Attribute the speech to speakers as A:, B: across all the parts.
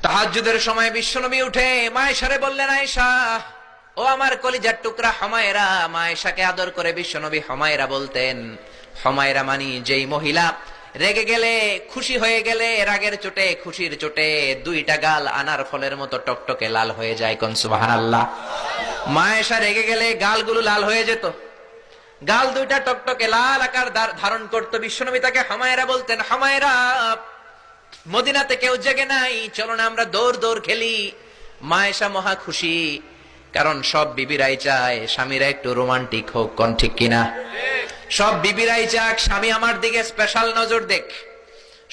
A: তাহাজ্জুদের সময় বিশ্বনবী উঠে মায়েশারে বললেন, আয়েশা ও আমার কলিজার টুকরা হুমায়রা। মায়েশাকে আদর করে বিশ্বনবী হুমায়রা বলতেন। হুমায়রা মানি যেই মহিলা রেগে গেলে, খুশি হয়ে গেলে, রাগের চোটে, খুশির চোটে দুইটা গাল আনার ফলের মতো টকটকে লাল হয়ে যায়। কোন সুবহানাল্লাহ। মায়েশা রেগে গেলে গালগুলো লাল হয়ে যেত, গাল দুইটা টকটকে লাল আকার ধারণ করত। বিশ্বনবী তাকে হুমায়রা বলতেন, হুমায়রা মদিনাতে কেউ জেগে নাই, চলো না আমরা দৌড় দৌড় খেলি। মায়েশা মহা খুশি, কারণ সব বিবিরাই চায় স্বামীরা একটু রোমান্টিক হোক। কোন ঠিক কিনা? সব বিবিরাই চাক স্বামী আমার দিকে স্পেশাল নজর দেখ।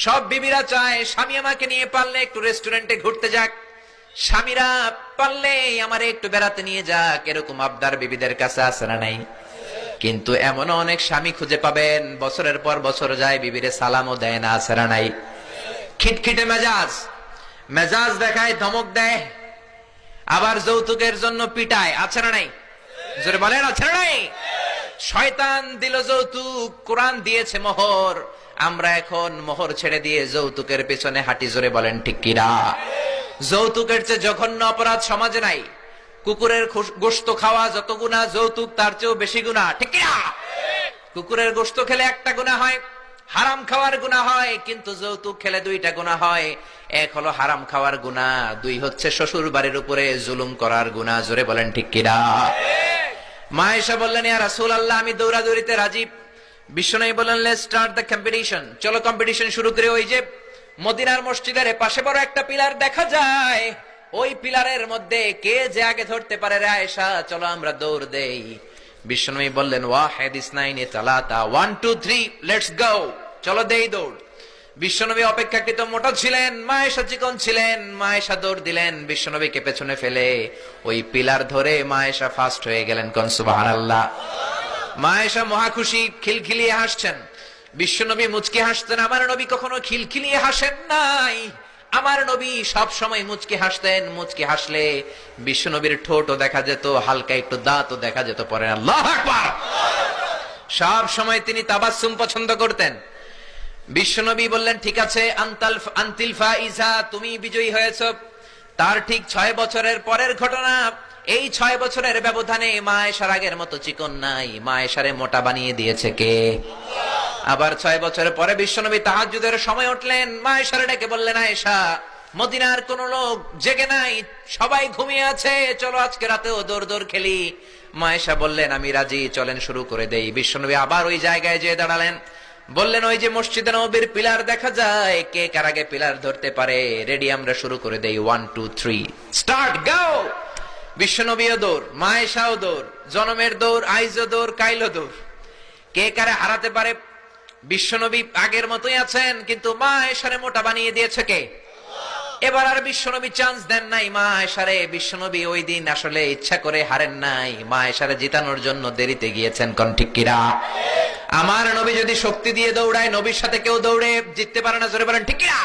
A: সব বিবিরা চায় স্বামী আমাকে নিয়ে পারলে একটু রেস্টুরেন্টে ঘুরতে যাক, স্বামীরা পারলে আমারে একটু বেড়াতে নিয়ে যাক। এরকম আবদার বিবিদের কাছে আছে না নাই? কিন্তু এমন অনেক স্বামী খুঁজে পাবেন বছরের পর বছর যায়, বিবিরে সালামও দেয় না। আছে না নাই? খিটখিটে মেজাজ, মেজাজ দেখায়, ধমক দেয়, আবার যৌতুকের জন্য পিটায়। আছে না নাই? জোরে বলেন, আছে না নাই? শয়তান দিল যৌতুক, কোরআন দিয়েছে মোহর। আমরা এখন মোহর ছেড়ে দিয়ে যৌতুকের পেছনে হাঁটি। জোরে বলেন ঠিক কিনা? যৌতুকের চেয়ে জঘন্য অপরাধ সমাজে নাই। কুকুরের গোশত খাওয়া যত গুনাহ, যৌতুক তার চেয়েও বেশি গুনাহ। ঠিক কিনা? কুকুরের গোশত খেলে একটা গুনাহ হয়, হারাম খাওয়ার গুনাহ হয়, কিন্তু যৌতুক খেলে দুইটা গুনাহ হয়। এক হলো হারাম খাওয়ার গুনাহ, দুই হচ্ছে শ্বশুর বাড়ির উপরে জুলুম করার গুনাহ। জোরে বলেন ঠিক কিনা? মায়েশা বললেন, ইয়া রাসূলুল্লাহ আমি দৌড়াদৌড়িতে রাজি। বিশ্বনবী বললেন, লেটস স্টার্ট দ্য কম্পিটিশন। চলো কম্পিটিশন শুরু করে। ওই যে মদিনার মসজিদের পাশে বড় একটা পিলার দেখা যায়, ওই পিলারের মধ্যে কে যে আগে ধরতে পারে রে আয়েশা, চলো আমরা দৌড় দেই। বিশ্বনবী বললেন, ওয়াহিদ ইসনাইনি তালাতা, 1 2 3 লেটস গো, চলো দেই দৌড়। বিশ্বনবী অপেক্ষাকৃত মোটা ছিলেন, মায়েশা চিকন ছিলেন। মায়েশা দৌড় দিলেন, বিশ্বনবীকে পেছনে ফেলে ওই পিলার ধরে মায়েশা ফার্স্ট হয়ে গেলেন। কোন সুবহানাল্লাহ। মায়েশা মহা খুশি, খিলখিলিয়ে হাসছেন। বিশ্বনবী মুচকি হাসতেন। আমার নবী কখনো খিলখিলিয়ে হাসেন নাই। আমার নবী সব সময় মুচকি হাসতেন। মুচকি হাসলে বিশ্বনবীর ঠোঁটও দেখা যেত, হালকা একটু দাঁতও দেখা যেত। পরে আল্লাহু আকবার। সব সময় তিনি তাবাসসুম পছন্দ করতেন। বিশ্বনবী বললেন, ঠিক আছে, আনতিল ফাইজা, তুমি বিজয়ী হয়েছো। তার ঠিক 6 বছরের পরের ঘটনা। এই 6 বছরের ব্যবধানে মায়েশার আগের মতো চিকন নাই, মায়েশারে মোটা বানিয়ে দিয়েছে কে? আবার 6 বছরের পরে বিশ্বনবী তাহাজ্জুদের সময় উঠলেন, মায়েশারে ডেকে বললেন, আয়েশা মদিনার কোন লোক জেগে নাই, সবাই ঘুমিয়ে আছে, চলো আজকে রাতেও দৌড় দৌড় খেলি। মায়েশা বললেন, আমি রাজি, চলেন শুরু করে দেই। বিশ্বনবী আবার ওই জায়গায় যেয়ে দাঁড়ালেন, বললেন, ওই যে মসজিদে নববীর পিলার দেখা যায়, কে কার আগে পিলার ধরতে পারে? রেডি, আমরা শুরু করে দেই। 1 2 3 স্টার্ট, গো। বিশ্বনবীও দৌড়, মায়েশাও দৌড়, জনমের দৌড়, আইজও দৌড়, কাইলো দৌড়। কে কারে হারাতে পারে? বিশ্বনবী আগের মতোই আছেন, কিন্তু মায়েশারে মোটা বানিয়ে দিয়েছে কে? এবার আর বিশ্বনবী চান্স দেন নাই মায়েশারে। বিশ্বনবী ওই দিন আসলে ইচ্ছা করে হারেন নাই, মায়েশারে জিতানোর জন্য দেরিতে গিয়েছেন। কোন ঠিক কিনা? আমার নবী যদি শক্তি দিয়ে দৌড়ায়, নবীর সাথে কেউ দৌড়ে জিততে পারে না। জোরে বলেন ঠিক কিনা?